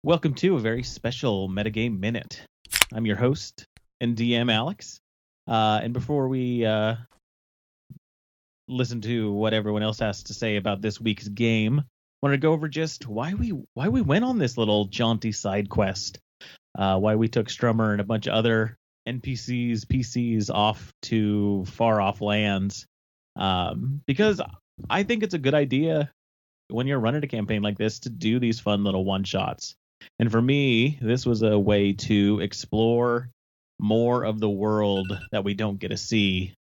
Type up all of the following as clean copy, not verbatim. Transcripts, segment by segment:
Welcome to a very special Metagame Minute. I'm your host and DM, Alex. And before we listen to what everyone else has to say about this week's game, I wanted to go over just why we went on this little jaunty side quest. Why we took Strummer and a bunch of other NPCs, PCs off to far off lands. Because I think it's a good idea when you're running a campaign like this to do these fun little one-shots. And for me, this was a way to explore more of the world that we don't get to see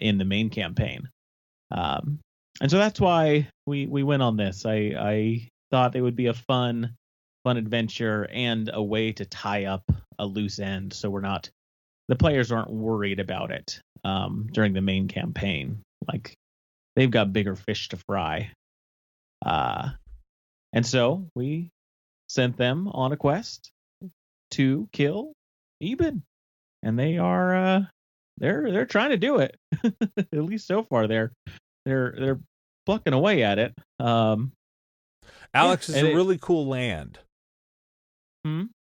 in the main campaign. And so that's why we went on this. I thought it would be a fun adventure and a way to tie up a loose end so the players aren't worried about it during the main campaign. Like, they've got bigger fish to fry. And so we sent them on a quest to kill Eben, and they are they're trying to do it. At least so far, they're plucking away at it. Alex, is a really cool land.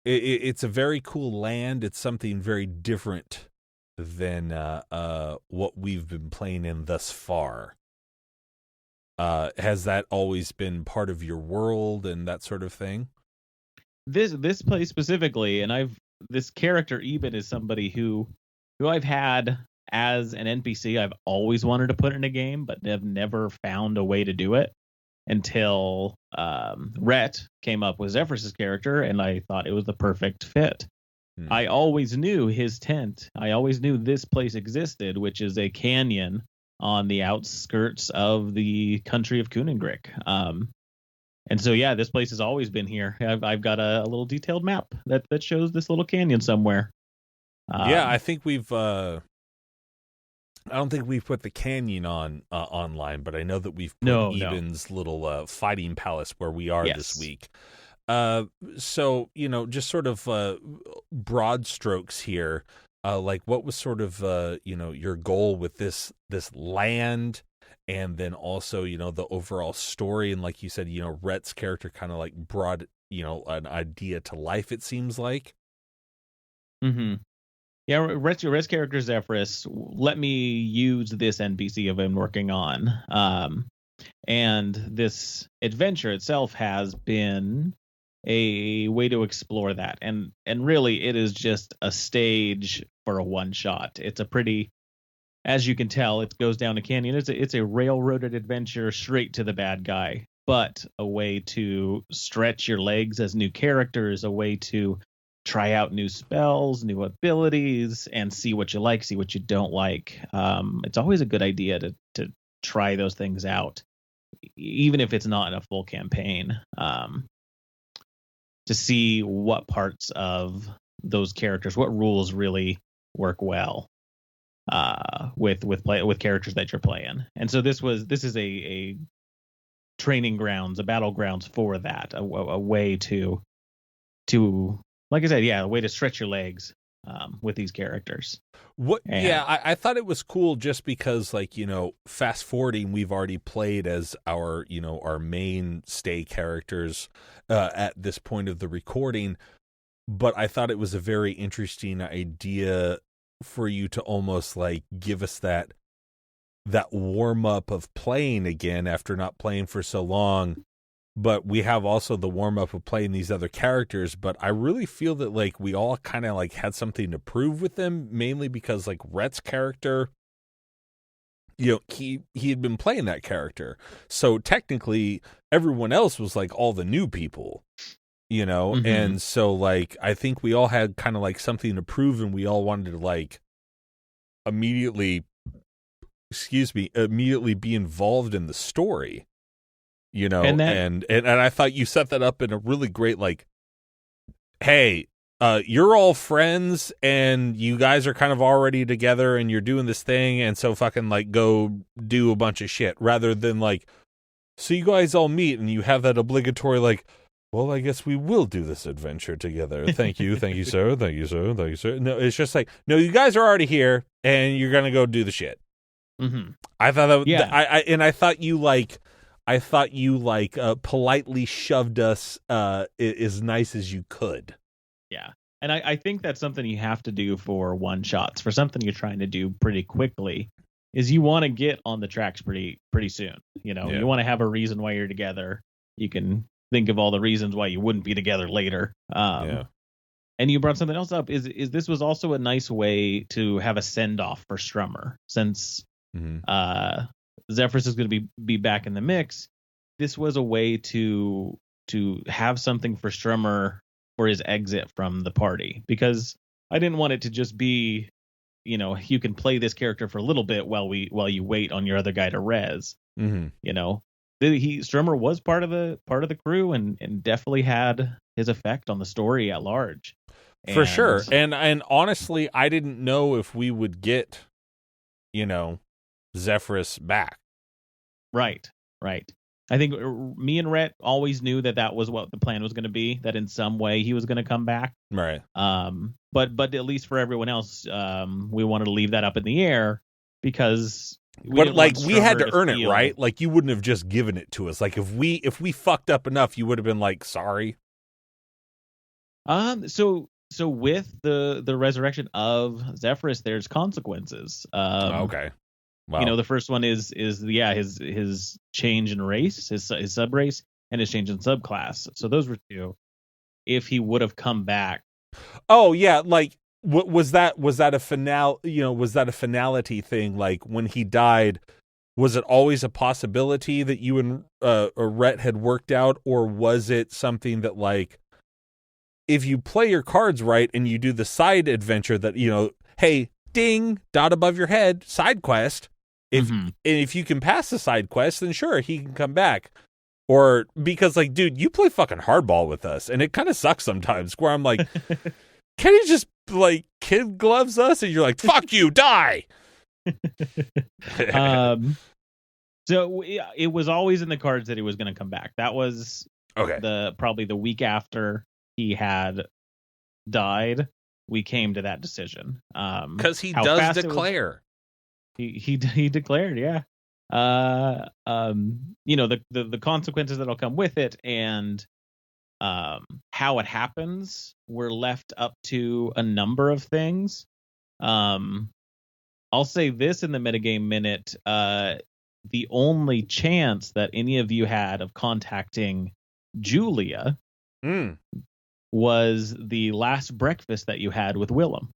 It's a very cool land. It's something very different than what we've been playing in thus far. Has that always been part of your world and that sort of thing? This place specifically, and this character Eben is somebody who I've had as an NPC. I've always wanted to put in a game, but have never found a way to do it until Rhett came up with Zephyrus's character, and I thought it was the perfect fit. I always knew his tent. I always knew this place existed, which is a canyon on the outskirts of the country of Kuningrick. And so, yeah, this place has always been here. I've got a little detailed map that shows this little canyon somewhere. I think I don't think we've put the canyon on online, but I know that we've put Eben's little fighting palace where we are this week. So, just sort of broad strokes here. Like, what was sort of your goal with this land, and then also the overall story, and like you said, Rhett's character kind of like brought an idea to life, it seems like. Yeah, Rhett's character Zephyrus let me use this NPC I've been working on, and this adventure itself has been a way to explore that, and really it is just a stage for a one shot. It's a pretty, as you can tell, it goes down a canyon. It's a railroaded adventure straight to the bad guy, but a way to stretch your legs as new characters, a way to try out new spells, new abilities, and see what you like, see what you don't like. It's always a good idea to try those things out, even if it's not in a full campaign. To see what parts of those characters, what rules really work well with characters that you're playing. And so this is a training grounds, a battlegrounds for that, a way to like I said, a way to stretch your legs with these characters. I thought it was cool just because, like, fast forwarding, we've already played as our mainstay characters at this point of the recording, but I thought it was a very interesting idea for you to almost like give us that warm up of playing again after not playing for so long. But we have also the warm up of playing these other characters. But I really feel that like we all kind of like had something to prove with them, mainly because like Rhett's character, he had been playing that character. So technically everyone else was like all the new people, and so like I think we all had kind of like something to prove, and we all wanted to like immediately be involved in the story. And I thought you set that up in a really great, like, hey, you're all friends and you guys are kind of already together and you're doing this thing, and so fucking like go do a bunch of shit, rather than like, so you guys all meet and you have that obligatory like, well, I guess we will do this adventure together. Thank you, sir. Thank you, sir. Thank you, sir. No, it's just like, no, you guys are already here and you're gonna go do the shit. I thought that, I thought you like I thought you politely shoved us as nice as you could. Yeah. And I think that's something you have to do for one shots. For something you're trying to do pretty quickly, is you want to get on the tracks pretty soon. You want to have a reason why you're together. You can think of all the reasons why you wouldn't be together later. And you brought something else up. Is this was also a nice way to have a send off for Strummer, since Zephyrus is going to be back in the mix. This was a way to have something for Strummer for his exit from the party, because I didn't want it to just be, you can play this character for a little bit while you wait on your other guy to res. Strummer was part of the crew and definitely had his effect on the story at large. For sure. And honestly, I didn't know if we would get, Zephyrus back. Right. I think me and Rhett always knew that was what the plan was going to be, that in some way he was going to come back. Right. But at least for everyone else, we wanted to leave that up in the air, because we had to earn it, right? Like, you wouldn't have just given it to us. Like, if we fucked up enough, you would have been like, sorry. So with the resurrection of Zephyrus, there's consequences. Okay. Wow. The first one is his change in race, his sub race, and his change in subclass. So those were two. If he would have come back. Oh yeah, like was that a finale? Was that a finality thing? Like, when he died, was it always a possibility that you and Rhett had worked out, or was it something that, like, if you play your cards right and you do the side adventure that, hey, ding, dot above your head, side quest. If you can pass the side quest, then sure, he can come back. Or, because, like, dude, you play fucking hardball with us, and it kind of sucks sometimes, where I'm like, can you just, like, kid gloves us? And you're like, fuck you, die! So it was always in the cards that he was going to come back. That was probably the week after he had died. We came to that decision. Because he does declare. He declared, yeah. The consequences that'll come with it, and how it happens, were left up to a number of things. I'll say this in the metagame minute: the only chance that any of you had of contacting Julia was the last breakfast that you had with Willem.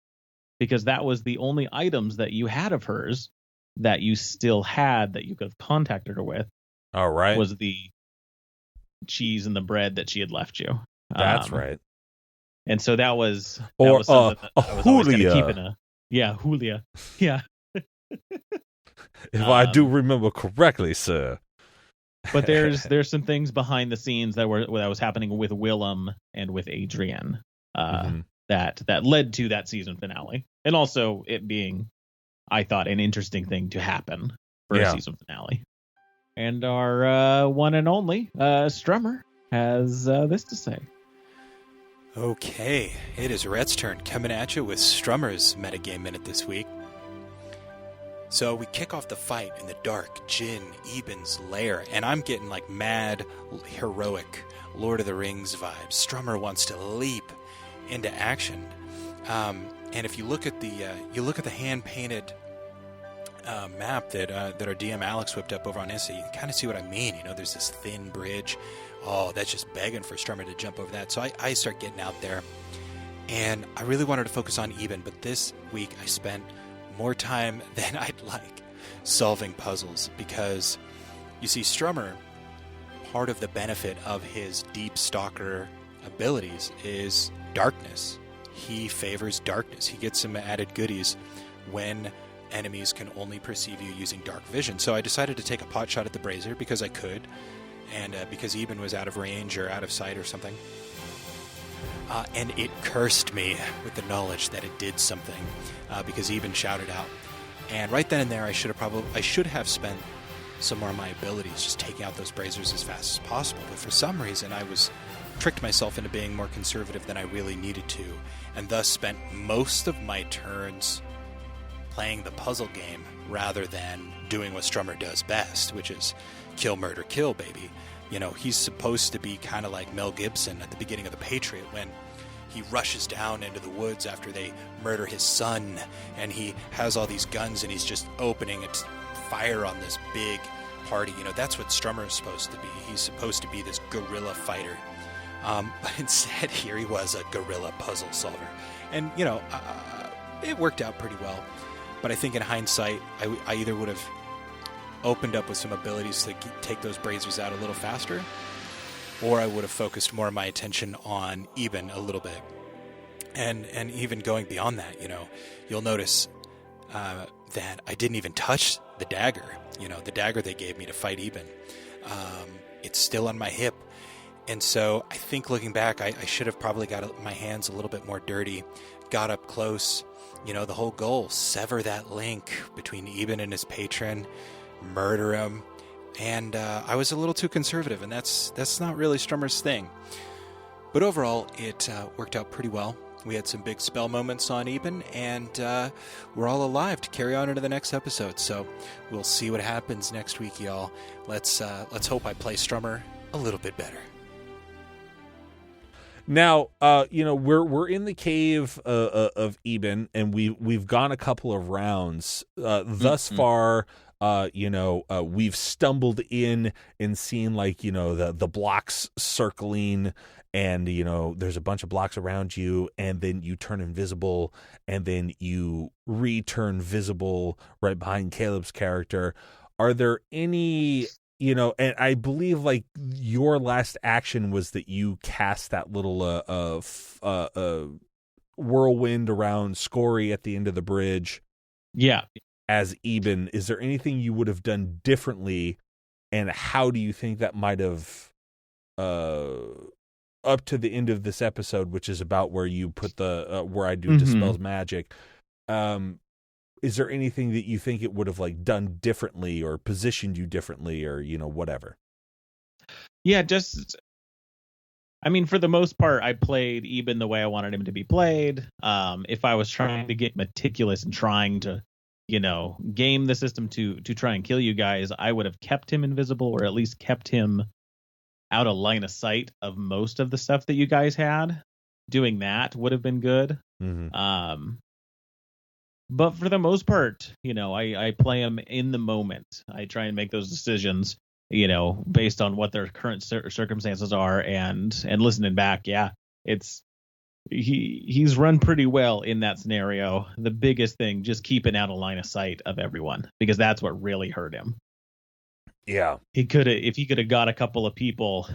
Because that was the only items that you had of hers that you still had that you could have contacted her with. All right. Was the cheese and the bread that she had left you. That's right. And so that was something that I was always Julia. Keep in Julia. Yeah. If I do remember correctly, sir. But there's some things behind the scenes that was happening with Willem and with Adrienne. That led to that season finale, and also it being, I thought, an interesting thing to happen for a season finale. And our one and only Strummer has this to say. Okay, it is Rhett's turn, coming at you with Strummer's metagame minute this week. So we kick off the fight in the dark Jin Eben's lair, and I'm getting like mad, heroic Lord of the Rings vibes. Strummer wants to leap into action, and if you look at the hand painted map that our DM Alex whipped up over on Insta, you kind of see what I mean. There's this thin bridge. Oh, that's just begging for Strummer to jump over that. So I start getting out there, and I really wanted to focus on Eben, but this week I spent more time than I'd like solving puzzles, because you see, Strummer, part of the benefit of his Deep Stalker abilities is darkness. He favors darkness. He gets some added goodies when enemies can only perceive you using dark vision. So I decided to take a pot shot at the brazier because I could, and because Eben was out of range or out of sight or something. And it cursed me with the knowledge that it did something, because Eben shouted out. And right then and there, I should have spent some more of my abilities just taking out those braziers as fast as possible. But for some reason, I tricked myself into being more conservative than I really needed to, and thus spent most of my turns playing the puzzle game rather than doing what Strummer does best, which is kill, murder, kill, baby. He's supposed to be kind of like Mel Gibson at the beginning of The Patriot when he rushes down into the woods after they murder his son, and he has all these guns and he's just opening fire on this big party. That's what Strummer is supposed to be. He's supposed to be this guerrilla fighter. But instead, here he was, a guerrilla puzzle solver. And, it worked out pretty well. But I think in hindsight, I either would have opened up with some abilities to take those braziers out a little faster, or I would have focused more of my attention on Eben a little bit. And even going beyond that, you'll notice that I didn't even touch the dagger. The dagger they gave me to fight Eben. It's still on my hip. And so I think looking back, I should have probably got my hands a little bit more dirty, got up close. The whole goal, sever that link between Eben and his patron, murder him. And I was a little too conservative, and that's not really Strummer's thing. But overall, it worked out pretty well. We had some big spell moments on Eben, and we're all alive to carry on into the next episode. So we'll see what happens next week, y'all. Let's hope I play Strummer a little bit better. Now, we're in the cave of Eben, and we've gone a couple of rounds thus far. We've stumbled in and seen the blocks circling, and there's a bunch of blocks around you, and then you turn invisible, and then you return visible right behind Caleb's character. Are there any? And I believe your last action was that you cast that little whirlwind around Scory at the end of the bridge. Yeah. As Eben, is there anything you would have done differently, and how do you think that might have, up to the end of this episode, which is about where you put where I do Dispels Magic, is there anything that you think it would have done differently or positioned you differently or, whatever? Yeah, for the most part, I played Eben the way I wanted him to be played. If I was trying to get meticulous and trying to, game the system to try and kill you guys, I would have kept him invisible, or at least kept him out of line of sight of most of the stuff that you guys had. Doing that would have been good. Mm-hmm. But for the most part, I play them in the moment. I try and make those decisions, based on what their current circumstances are, and listening back. Yeah, he's run pretty well in that scenario. The biggest thing, just keeping out of line of sight of everyone, because that's what really hurt him. Yeah, if he could have got a couple of people,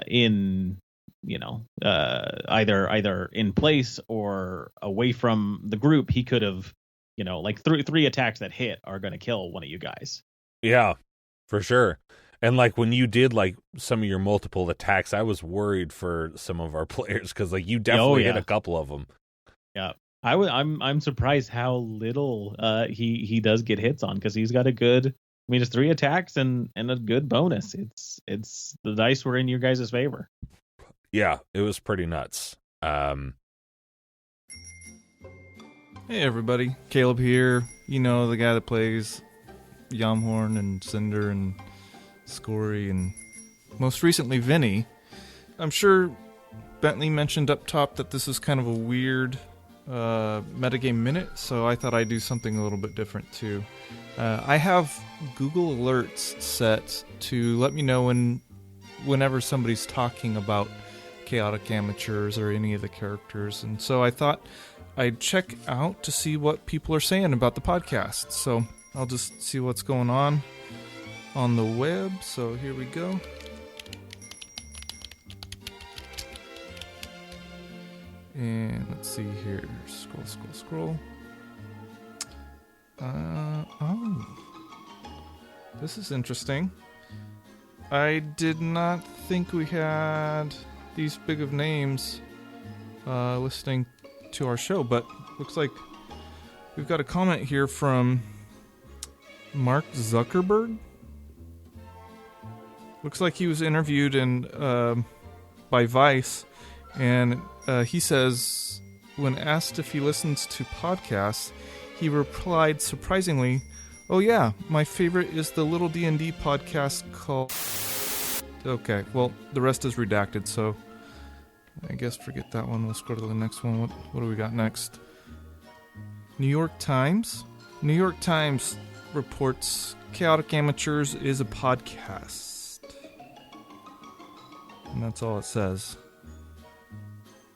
in. Either in place or away from the group, he could have, three attacks that hit are going to kill one of you guys. Yeah, for sure. And when you did some of your multiple attacks, I was worried for some of our players because you definitely hit a couple of them. Yeah, I'm surprised how little he does get hits on, because he's got a good. It's 3 attacks and a good bonus. It's the dice were in your guys' favor. Yeah, it was pretty nuts. Hey everybody, Caleb here. The guy that plays Yamhorn and Cinder and Scory and most recently Vinny. I'm sure Bentley mentioned up top that this is kind of a weird metagame minute, so I thought I'd do something a little bit different too. I have Google Alerts set to let me know whenever somebody's talking about Chaotic Amateurs or any of the characters, and so I thought I'd check out to see what people are saying about the podcast. So I'll just see what's going on the web. So here we go. And let's see here. Scroll. This is interesting. I did not think we had these big of names listening to our show, but looks like we've got a comment here from Mark Zuckerberg. Looks like he was interviewed by Vice, and he says when asked if he listens to podcasts, he replied surprisingly, "Oh yeah, my favorite is the little D&D podcast called..." Okay, well, the rest is redacted, so I guess forget that one. Let's go to the next one. What do we got next? New York Times? New York Times reports Chaotic Amateurs is a podcast. And that's all it says.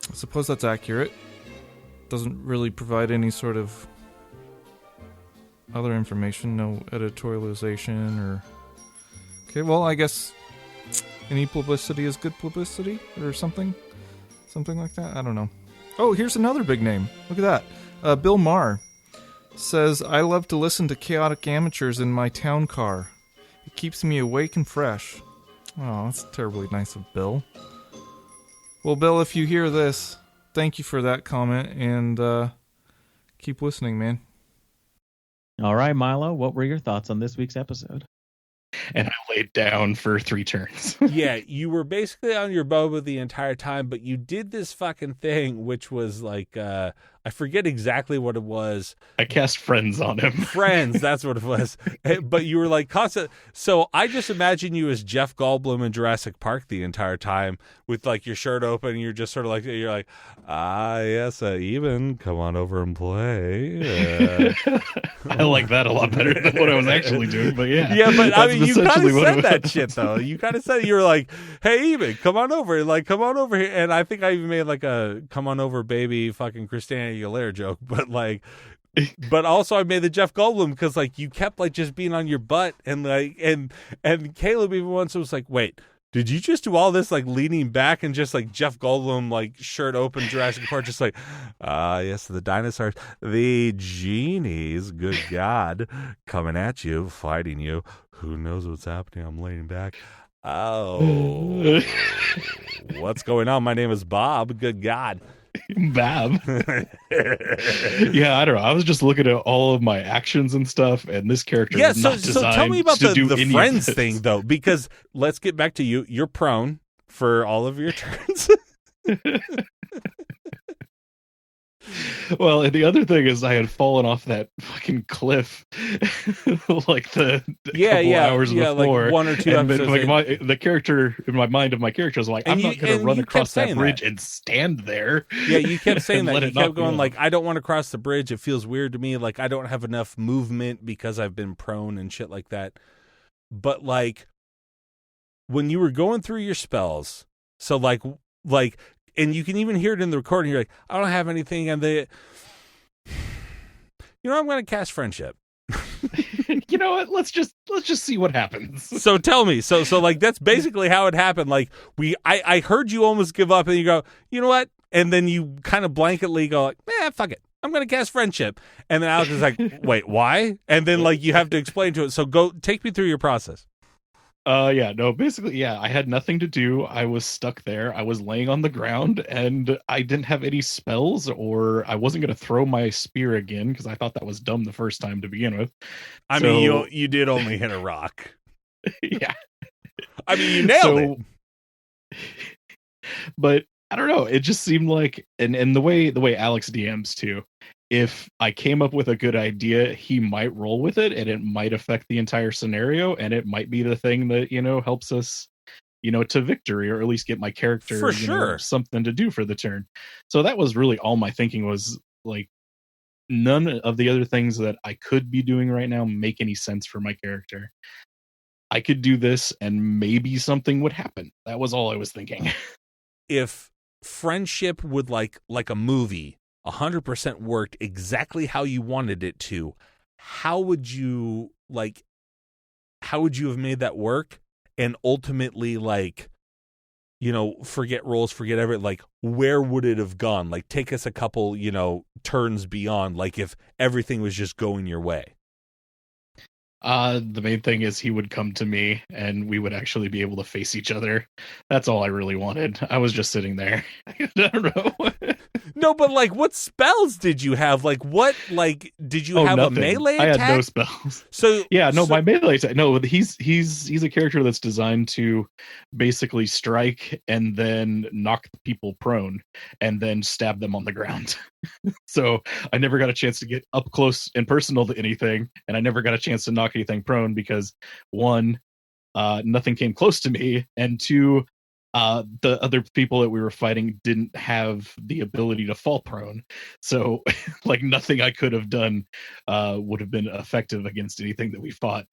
I suppose that's accurate. Doesn't really provide any sort of other information, no editorialization or... Okay, well, I guess any publicity is good publicity or something? Something like that? I don't know. Oh, here's another big name. Look at that. Bill Maher says, "I love to listen to Chaotic Amateurs in my town car. It keeps me awake and fresh." Oh, that's terribly nice of Bill. Well, Bill, if you hear this, thank you for that comment, and keep listening, man. All right, Milo, what were your thoughts on this week's episode? And I laid down for 3 turns. Yeah, you were basically on your boba the entire time, but you did this fucking thing, which was like, I forget exactly what it was. I cast friends on him. Friends, that's what it was. But you were like constant. So I just imagine you as Jeff Goldblum in Jurassic Park the entire time with like your shirt open. And you're just sort of like, you're like, yes, Eben, come on over and play. I like that a lot better than what I was actually doing, but yeah. Yeah, but I mean, you kind of said that shit though. You kind of said, you were like, "Hey, Eben, come on over, like, come on over here." And I think I even made like a "come on over, baby," fucking Christina Aguilera joke, but like, but also I made the Jeff Goldblum because like you kept like just being on your butt and like, and Caleb even once was like, "Wait, did you just do all this like leaning back and just like Jeff Goldblum like shirt open Jurassic Park just like yes, the dinosaurs, the genies, good God, coming at you, fighting you. Who knows what's happening? I'm laying back. Oh, what's going on? My name is Bob. Good God." Bab. Yeah, I don't know. I was just looking at all of my actions and stuff, and this character was not designed so tell me about to do the any friends of this. thing, though, because let's get back to you. You're prone for all of your turns. Well, and the other thing is I had fallen off that fucking cliff like the couple hours before. Like 1 or 2 and episodes. like the character in my mind of my character was like, I'm not going to run across that bridge and stand there. Yeah, you kept saying that. You kept going off. like, I don't want to cross the bridge. It feels weird to me. Like I don't have enough movement because I've been prone and shit like that. But like when you were going through your spells, so like. And you can even hear it in the recording. You're like, I don't have anything. And I'm going to cast friendship. You know what? Let's just see what happens. So tell me. So like, that's basically how it happened. Like I heard you almost give up and you go, you know what? And then you kind of blanketly go like, fuck it. I'm going to cast friendship. And then Alex is like, wait, why? And then like, you have to explain to it. So go take me through your process. Basically, I had nothing to do. I was stuck there. I was laying on the ground and I didn't have any spells, or I wasn't going to throw my spear again because I thought that was dumb the first time to begin with. I mean, you did only hit a rock. Yeah. I mean, you nailed it. But I don't know. It just seemed like, and the way Alex DMs too, if I came up with a good idea, he might roll with it and it might affect the entire scenario, and it might be the thing that, helps us, to victory, or at least get my character for sure something to do for the turn. So that was really all my thinking was. Like, none of the other things that I could be doing right now make any sense for my character. I could do this and maybe something would happen. That was all I was thinking. If friendship would like a movie 100% worked exactly how you wanted it to, how would you have made that work? And ultimately, forget rolls, forget everything, like where would it have gone? Like take us a couple, turns beyond, like if everything was just going your way. The main thing is he would come to me and we would actually be able to face each other. That's all I really wanted. I was just sitting there. I don't know. No, but like, what spells did you have? Like, what? Like, did you have nothing. a melee I attack? had no spells. So yeah, no, so, my melee attack. No, he's a character that's designed to basically strike and then knock people prone and then stab them on the ground. So I never got a chance to get up close and personal to anything, and I never got a chance to knock anything prone because one, nothing came close to me, and two, the other people that we were fighting didn't have the ability to fall prone. So like nothing I could have done would have been effective against anything that we fought.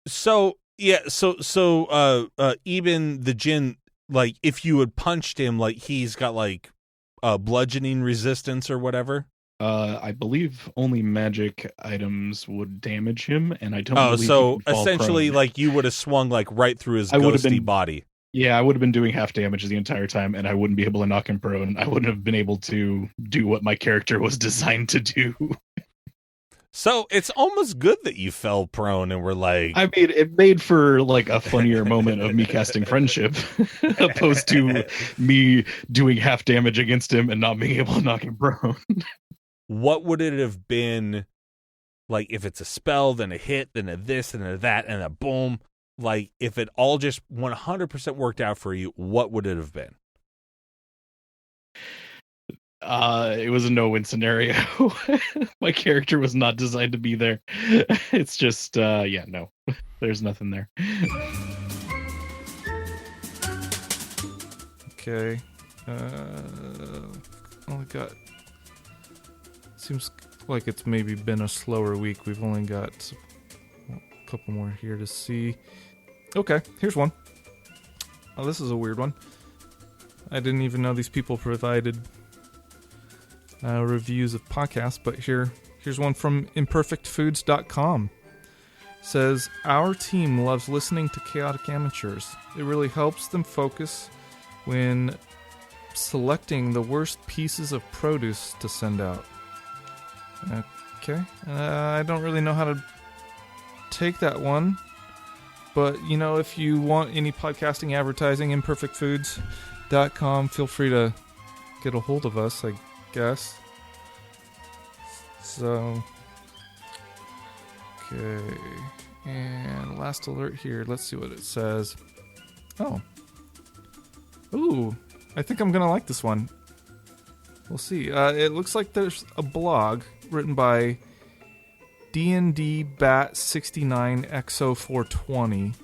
So yeah, so even the Jinn, like if you had punched him, like he's got like bludgeoning resistance or whatever. I believe only magic items would damage him, and I don't. Oh, believe so he would fall essentially, prone. like you would have swung like right through his I would have ghosty been- body. Yeah, I would have been doing half damage the entire time, and I wouldn't be able to knock him prone. I wouldn't have been able to do what my character was designed to do. So it's almost good that you fell prone and were like, I mean, it made for like a funnier moment of me casting friendship, opposed to me doing half damage against him and not being able to knock him prone. what would it have been like if it's a spell, then a hit, then a this, and a that, and a boom? Like if it all just 100% worked out for you, what would it have been? It was a no-win scenario. My character was not designed to be there. It's just, yeah, no, there's nothing there. Okay. Only got. Seems like it's maybe been a slower week. We've only got a couple more here to see. Okay, here's one. Oh, this is a weird one. I didn't even know these people provided reviews of podcasts, but here's one from imperfectfoods.com. Says, our team loves listening to chaotic amateurs. It really helps them focus when selecting the worst pieces of produce to send out. Okay. I don't really know how to take that one. But, you know, if you want any podcasting advertising, imperfectfoods.com, feel free to get a hold of us, I guess. So, okay. And last alert here. Let's see what it says. Oh. Ooh. I think I'm going to like this one. We'll see. It looks like there's a blog written by D&D Bat 69 X04.20.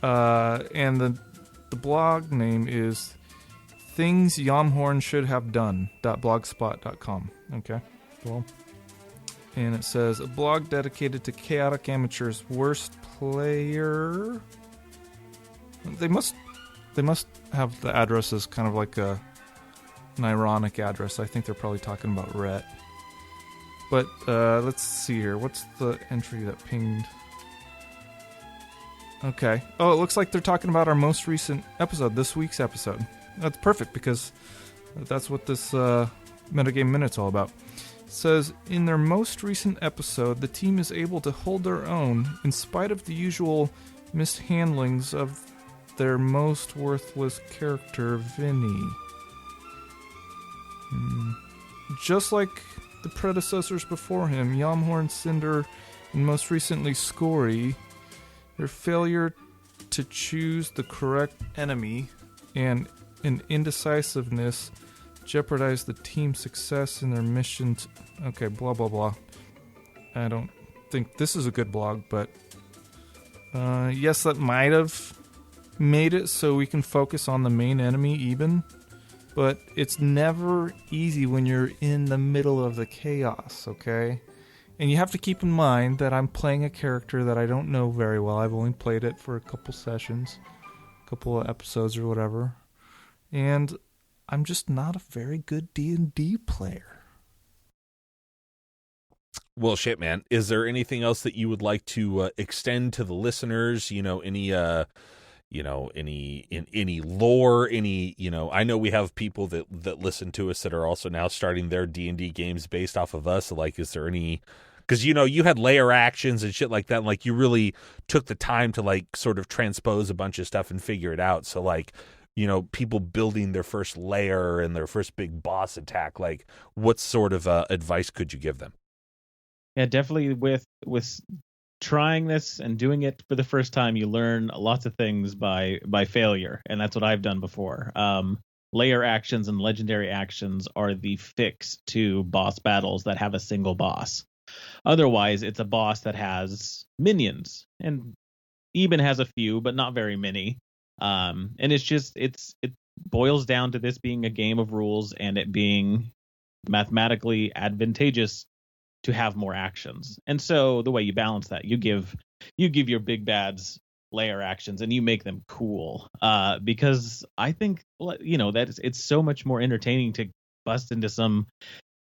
And the blog name is Things Yamhorn Should Have Done.blogspot.com. Okay, cool. And it says a blog dedicated to chaotic amateurs' worst player. They must have the address as kind of like an ironic address. I think they're probably talking about Rhett. But let's see here. What's the entry that pinged? Okay. Oh, it looks like they're talking about our most recent episode, this week's episode. That's perfect because that's what this Metagame Minute's all about. It says, in their most recent episode, the team is able to hold their own in spite of the usual mishandlings of their most worthless character, Vinny. Just like the predecessors before him, Yamhorn, Cinder, and most recently Scory, their failure to choose the correct enemy and an indecisiveness jeopardized the team's success in their mission to... Okay, blah, blah, blah. I don't think this is a good blog, but... yes, that might have made it so we can focus on the main enemy even. But it's never easy when you're in the middle of the chaos, okay? And you have to keep in mind that I'm playing a character that I don't know very well. I've only played it for a couple sessions, a couple of episodes or whatever. And I'm just not a very good D&D player. Well, shit, man. Is there anything else that you would like to extend to the listeners? You know, any lore, I know we have people that listen to us that are also now starting their D&D games based off of us. So, like, is there any, because, you had layer actions and shit like that. And, like, you really took the time to, like, sort of transpose a bunch of stuff and figure it out. So, like, people building their first lair and their first big boss attack. Like, what sort of advice could you give them? Yeah, definitely with trying this and doing it for the first time, you learn lots of things by failure, and that's what I've done before. Layer actions and legendary actions are the fix to boss battles that have a single boss. Otherwise, it's a boss that has minions, and even has a few, but not very many. And it boils down to this being a game of rules and it being mathematically advantageous to have more actions. And so the way you balance that, you give your big bads layer actions and you make them cool. Because I think that it's so much more entertaining to bust into some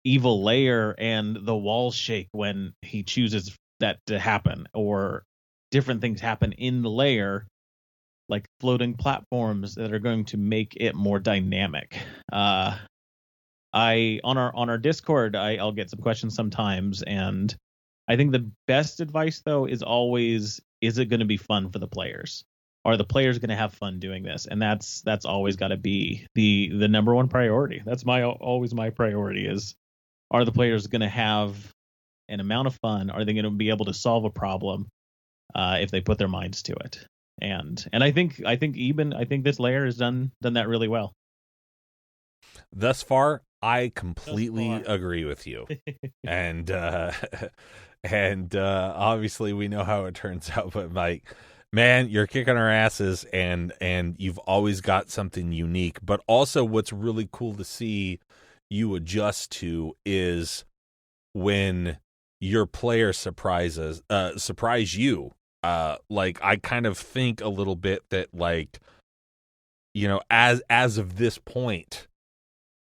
evil layer and the walls shake when he chooses that to happen, or different things happen in the layer, like floating platforms that are going to make it more dynamic. On our Discord, I'll get some questions sometimes, and I think the best advice though is always, is it going to be fun for the players? Are the players going to have fun doing this? And that's always got to be the number one priority. That's always my priority is, are the players going to have an amount of fun? Are they going to be able to solve a problem if they put their minds to it? And I think this layer has done that really well. Thus far, I completely agree with you. and obviously we know how it turns out, but Mike, man, you're kicking our asses, and you've always got something unique. But also what's really cool to see you adjust to is when your players surprise you. Like, I kind of think a little bit that, like, as of this point,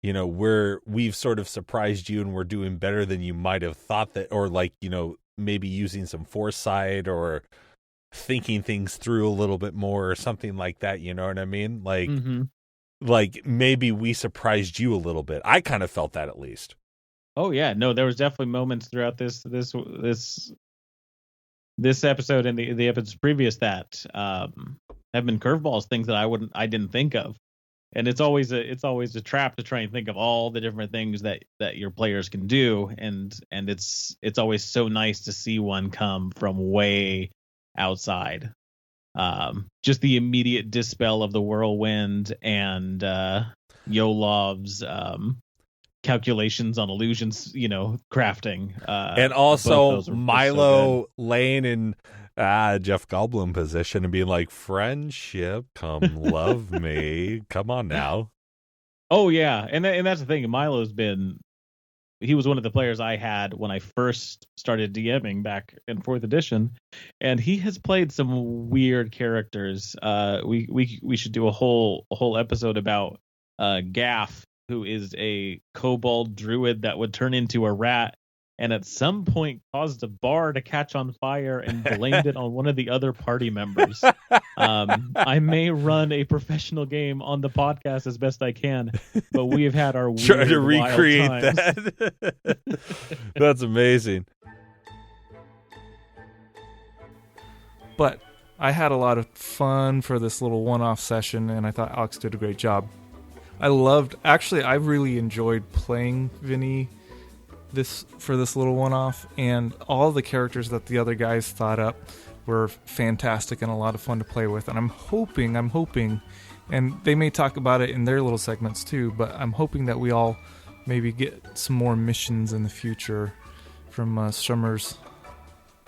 we've sort of surprised you and we're doing better than you might have thought that, or like, maybe using some foresight or thinking things through a little bit more or something like that. You know what I mean? Like, like maybe we surprised you a little bit. I kind of felt that, at least. Oh yeah, no, there was definitely moments throughout this episode and the episodes previous that have been curveballs, things that I didn't think of. And it's always a trap to try and think of all the different things that your players can do, and it's always so nice to see one come from way outside. Just the immediate dispel of the whirlwind and Yolov's calculations on illusions, crafting. And also Milo laying in Jeff Goldblum position and being like, friendship, come love me. Come on now. Oh yeah. And that's the thing. He was one of the players I had when I first started DMing back in 4th edition, and he has played some weird characters. We should do a whole episode about Gaff, who is a kobold druid that would turn into a rat, and at some point caused a bar to catch on fire and blamed it on one of the other party members. I may run a professional game on the podcast as best I can, but we have had our weird, try to recreate wild times. that. That's amazing. But I had a lot of fun for this little one-off session, and I thought Alex did a great job. I really enjoyed playing Vinny for this little one-off, and all the characters that the other guys thought up were fantastic and a lot of fun to play with. And I'm hoping, and they may talk about it in their little segments too, but I'm hoping that we all maybe get some more missions in the future from Strummer's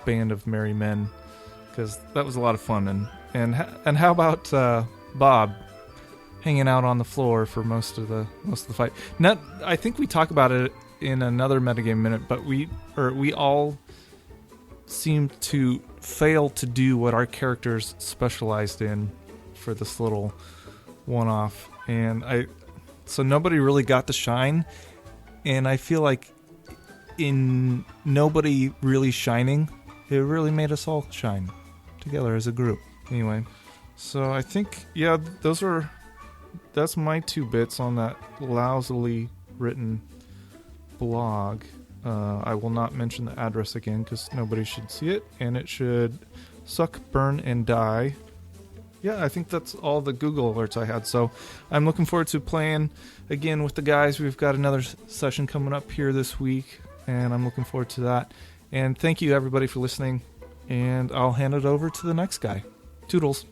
band of merry men, because that was a lot of fun. And how about Bob hanging out on the floor for most of the fight? I think we talk about it in another metagame minute, but we all seem to fail to do what our characters specialized in for this little one-off, and so nobody really got to shine, and I feel like in nobody really shining, it really made us all shine together as a group. Anyway, so I think, yeah, that's my 2 bits on that lousily written blog. I will not mention the address again because nobody should see it, and it should suck, burn, and die yeah, I think that's all the Google alerts I had. So I'm looking forward to playing again with the guys. We've got another session coming up here this week, and I'm looking forward to that. And thank you, everybody, for listening. And I'll hand it over to the next guy. Toodles.